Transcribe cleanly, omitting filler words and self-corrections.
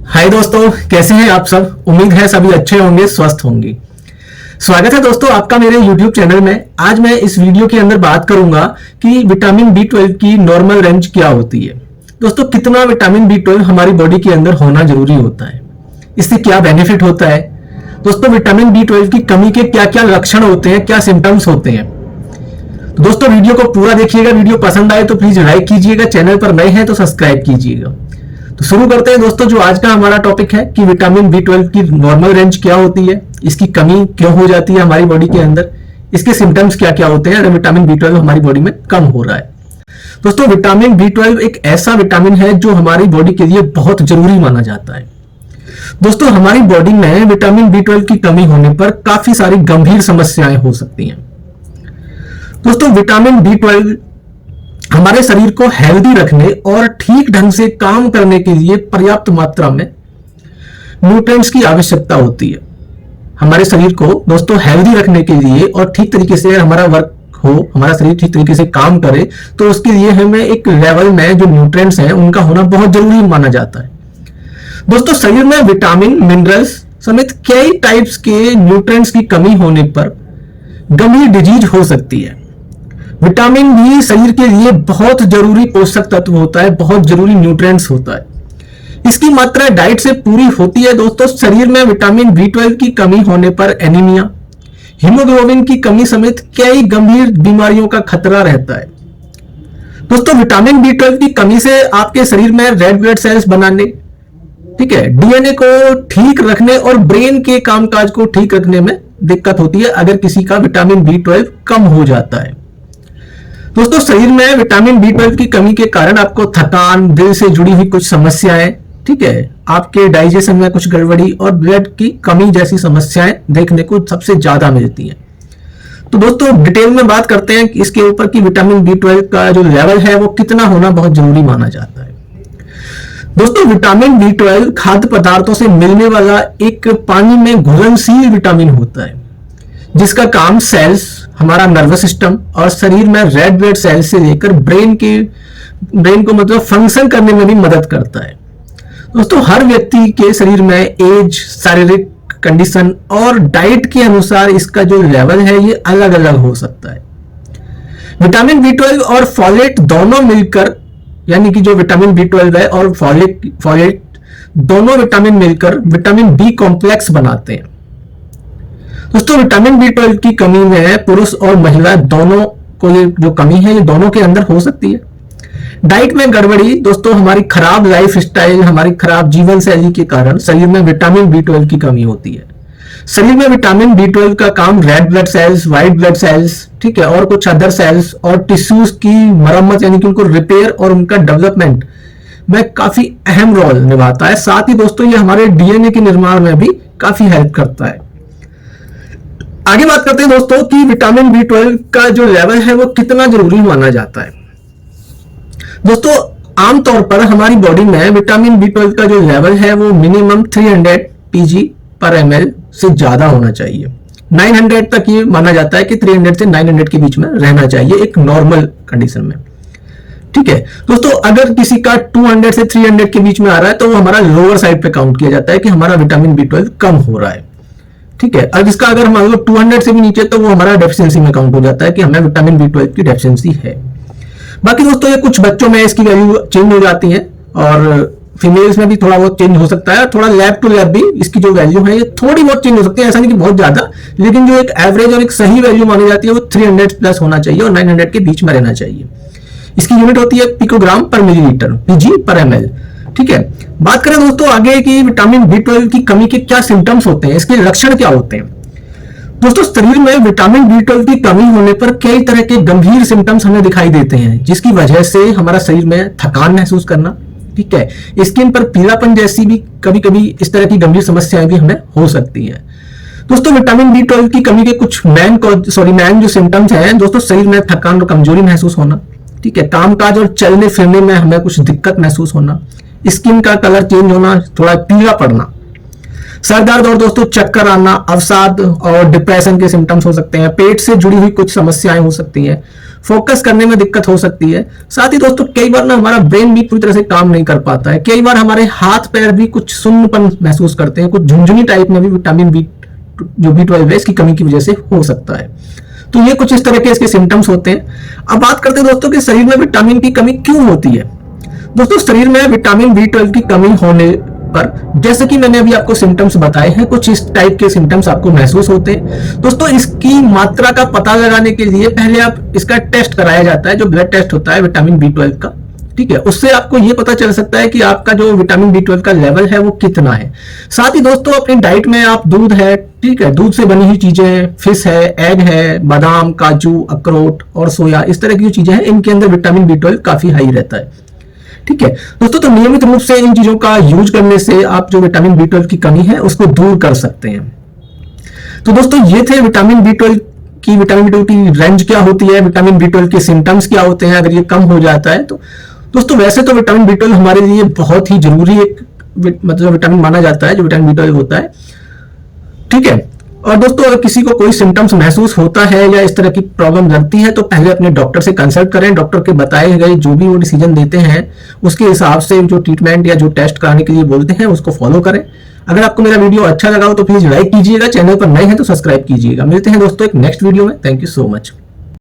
हाय दोस्तों, कैसे हैं आप सब। उम्मीद है सभी अच्छे होंगे, स्वस्थ होंगे। स्वागत है दोस्तों आपका मेरे YouTube चैनल में। आज मैं इस वीडियो के अंदर बात करूंगा कि विटामिन B12 की नॉर्मल रेंज क्या होती है। दोस्तों, कितना विटामिन B12 हमारी बॉडी के अंदर होना जरूरी होता है, इससे क्या बेनिफिट होता है। दोस्तों, विटामिन B12 की कमी के क्या क्या लक्षण होते हैं, क्या सिम्टम्स होते हैं। तो दोस्तों, वीडियो को पूरा देखिएगा। वीडियो पसंद आए तो प्लीज लाइक कीजिएगा, चैनल पर नए हैं तो सब्सक्राइब कीजिएगा। तो शुरू करते हैं दोस्तों। जो आज का हमारा टॉपिक है कि विटामिन B12 की नॉर्मल रेंज क्या होती है, इसकी कमी क्यों हो जाती है हमारी बॉडी के अंदर, इसके सिम्टम्स क्या क्या होते हैं अगर विटामिन B12 हमारी बॉडी में कम हो रहा है। दोस्तों, विटामिन B12 एक ऐसा विटामिन है जो हमारी बॉडी के लिए बहुत जरूरी माना जाता है। दोस्तों, हमारी बॉडी में विटामिन B12 की कमी होने पर काफी सारी गंभीर समस्याएं हो सकती हैं। दोस्तों, विटामिन B12 हमारे शरीर को हेल्दी रखने और ठीक ढंग से काम करने के लिए पर्याप्त मात्रा में न्यूट्रिएंट्स की आवश्यकता होती है। हमारे शरीर को दोस्तों हेल्दी रखने के लिए और ठीक तरीके से हमारा वर्क हो, हमारा शरीर ठीक तरीके से काम करे, तो उसके लिए हमें एक लेवल में जो न्यूट्रिएंट्स हैं उनका होना बहुत जरूरी माना जाता है। दोस्तों, शरीर में विटामिन, मिनरल्स समेत कई टाइप्स के न्यूट्रिएंट्स की कमी होने पर गंभीर डिजीज हो सकती है। विटामिन भी शरीर के लिए बहुत जरूरी पोषक तत्व होता है, बहुत जरूरी न्यूट्रिएंट्स होता है। इसकी मात्रा डाइट से पूरी होती है। दोस्तों, शरीर में विटामिन B12 की कमी होने पर एनीमिया, हीमोग्लोबिन की कमी समेत कई गंभीर बीमारियों का खतरा रहता है। दोस्तों, विटामिन B12 की कमी से आपके शरीर में रेड ब्लड सेल्स बनाने, ठीक है, डीएनए को ठीक रखने और ब्रेन के कामकाज को ठीक रखने में दिक्कत होती है अगर किसी का विटामिन B12 कम हो जाता है। दोस्तों, शरीर में विटामिन B12 की कमी के कारण आपको थकान, दिल से जुड़ी हुई कुछ समस्याएं, ठीक है, आपके डाइजेशन में कुछ गड़बड़ी और ब्लड की कमी जैसी समस्याएं देखने को सबसे ज्यादा मिलती हैं। तो दोस्तों, डिटेल में बात करते हैं इसके ऊपर कि विटामिन B12 का जो लेवल है वो कितना होना बहुत जरूरी माना जाता है। दोस्तों, विटामिन B12 खाद्य पदार्थों से मिलने वाला एक पानी में घुलनशील विटामिन होता है, जिसका काम सेल्स, हमारा नर्वस सिस्टम और शरीर में रेड ब्लड सेल्स से लेकर ब्रेन को मतलब फंक्शन करने में भी मदद करता है। दोस्तों, हर व्यक्ति के शरीर में एज, शारीरिक कंडीशन और डाइट के अनुसार इसका जो लेवल है ये अलग अलग हो सकता है। विटामिन B12 और फॉलेट दोनों मिलकर, यानी कि जो विटामिन B12 है और फॉलेट दोनों विटामिन मिलकर विटामिन B कॉम्प्लेक्स बनाते हैं। दोस्तों, विटामिन B12 की कमी में पुरुष और महिला दोनों को ये जो कमी है ये दोनों के अंदर हो सकती है। डाइट में गड़बड़ी, दोस्तों हमारी खराब लाइफ स्टाइल, हमारी खराब जीवन शैली के कारण शरीर में विटामिन B12 की कमी होती है। शरीर में विटामिन B12 का काम red blood cells, white blood cells, ठीक है, और कुछ अदर सेल्स और टिश्यूज की मरम्मत यानी कि उनको रिपेयर और उनका डेवलपमेंट में काफी अहम रोल निभाता है। साथ ही दोस्तों ये हमारे डीएनए के निर्माण में भी काफी हेल्प करता है। आगे बात करते हैं दोस्तों कि विटामिन B12 का जो लेवल है वो कितना जरूरी माना जाता है। दोस्तों, आमतौर पर हमारी बॉडी में विटामिन B12 का जो लेवल है वो मिनिमम 300 pg/ml से ज्यादा होना चाहिए। 900 तक ये माना जाता है कि 300 से 900 के बीच में रहना चाहिए एक नॉर्मल कंडीशन में, ठीक है। दोस्तों, अगर किसी का 200 से 300 के बीच में आ रहा है तो वो हमारा लोअर साइड पे काउंट किया जाता है कि हमारा विटामिन B12 कम हो रहा है, ठीक है। अब इसका अगर मान लो 200 से भी नीचे तो वो हमारा डेफिशिएंसी में काउंट हो जाता है कि हमें विटामिन B12 की डेफिशिएंसी है। बाकी दोस्तों ये कुछ बच्चों में इसकी वैल्यू चेंज हो जाती है और फीमेल्स में भी थोड़ा बहुत चेंज हो सकता है। थोड़ा लैब टू लैब भी इसकी जो वैल्यू है ये थोड़ी बहुत चेंज हो सकती है, ऐसा नहीं कि बहुत ज्यादा, लेकिन जो एक एवरेज और एक सही वैल्यू मानी जाती है वो 300 प्लस होना चाहिए और 900 के बीच में रहना चाहिए। इसकी यूनिट होती है पिकोग्राम पर मिलीलीटर, pg/ml, ठीक है। बात करें दोस्तों आगे कि विटामिन B12 की कमी के क्या सिम्टम्स होते हैं, इसके लक्षण क्या होते हैं। दोस्तों, शरीर में विटामिन B12 की कमी होने पर कई तरह के गंभीर सिम्टम्स हमें दिखाई देते हैं, जिसकी वजह से हमारा शरीर में थकान महसूस करना, ठीक है, स्किन पर पीलापन जैसी भी कभी कभी इस तरह की गंभीर समस्याएं भी हमें हो सकती हैं। दोस्तों, विटामिन B12 की कमी के कुछ मेन जो सिम्टम्स हैं दोस्तों, शरीर में थकान और कमजोरी महसूस होना, ठीक है, कामकाज और चलने फिरने में हमें कुछ दिक्कत महसूस होना, स्किन का कलर चेंज होना, थोड़ा पीला पड़ना, सर दर्द और दोस्तों चक्कर आना, अवसाद और डिप्रेशन के सिम्टम्स हो सकते हैं। पेट से जुड़ी हुई कुछ समस्याएं हो सकती हैं। फोकस करने में दिक्कत हो सकती है। साथ ही दोस्तों कई बार ना हमारा ब्रेन भी पूरी तरह से काम नहीं कर पाता है। कई बार हमारे हाथ पैर भी कुछ सुन्नपन महसूस करते हैं। कुछ झुंझुनी टाइप में भी विटामिन बी जो B12 है इसकी कमी की वजह से हो सकता है। तो ये कुछ इस तरह के इसके सिम्टम्स होते हैं। अब बात करते हैं दोस्तों कि शरीर में विटामिन की कमी क्यों होती है। दोस्तों शरीर में विटामिन B12 की कमी होने पर, जैसे कि मैंने अभी आपको सिम्टम्स बताए हैं, कुछ इस टाइप के सिम्टम्स आपको महसूस होते हैं। दोस्तों इसकी मात्रा का पता लगाने के लिए पहले आप इसका टेस्ट कराया जाता है, जो ब्लड टेस्ट होता है विटामिन B12 का। ठीक है, उससे आपको ये पता चल सकता है कि आपका जो विटामिन B12 का लेवल है वो कितना है। साथ ही दोस्तों अपनी डाइट में आप दूध है, ठीक है, दूध से बनी हुई चीजें, फिश है, एग है, बादाम, काजू, अखरोट और सोया, इस तरह की जो चीजें हैं इनके अंदर विटामिन B12 काफी हाई रहता है। ठीक है दोस्तों, तो नियमित रूप से इन चीजों का यूज करने से आप जो विटामिन B12 की कमी है उसको दूर कर सकते हैं। तो दोस्तों ये थे विटामिन B12 की रेंज क्या होती है, विटामिन B12 के सिम्टम्स क्या होते हैं अगर ये कम हो जाता है तो। दोस्तों वैसे तो विटामिन B12 हमारे लिए बहुत ही जरूरी एक मतलब विटामिन माना जाता है, जो विटामिन B12 होता है। ठीक है, और दोस्तों अगर किसी को कोई सिम्टम्स महसूस होता है या इस तरह की प्रॉब्लम लगती है तो पहले अपने डॉक्टर से कंसल्ट करें। डॉक्टर के बताए गए जो भी वो डिसीजन देते हैं उसके हिसाब से जो ट्रीटमेंट या जो टेस्ट कराने के लिए बोलते हैं उसको फॉलो करें। अगर आपको मेरा वीडियो अच्छा लगा हो तो प्लीज लाइक कीजिएगा, चैनल पर नए हैं तो सब्सक्राइब कीजिएगा। मिलते हैं दोस्तों एक नेक्स्ट वीडियो में। Thank you so much.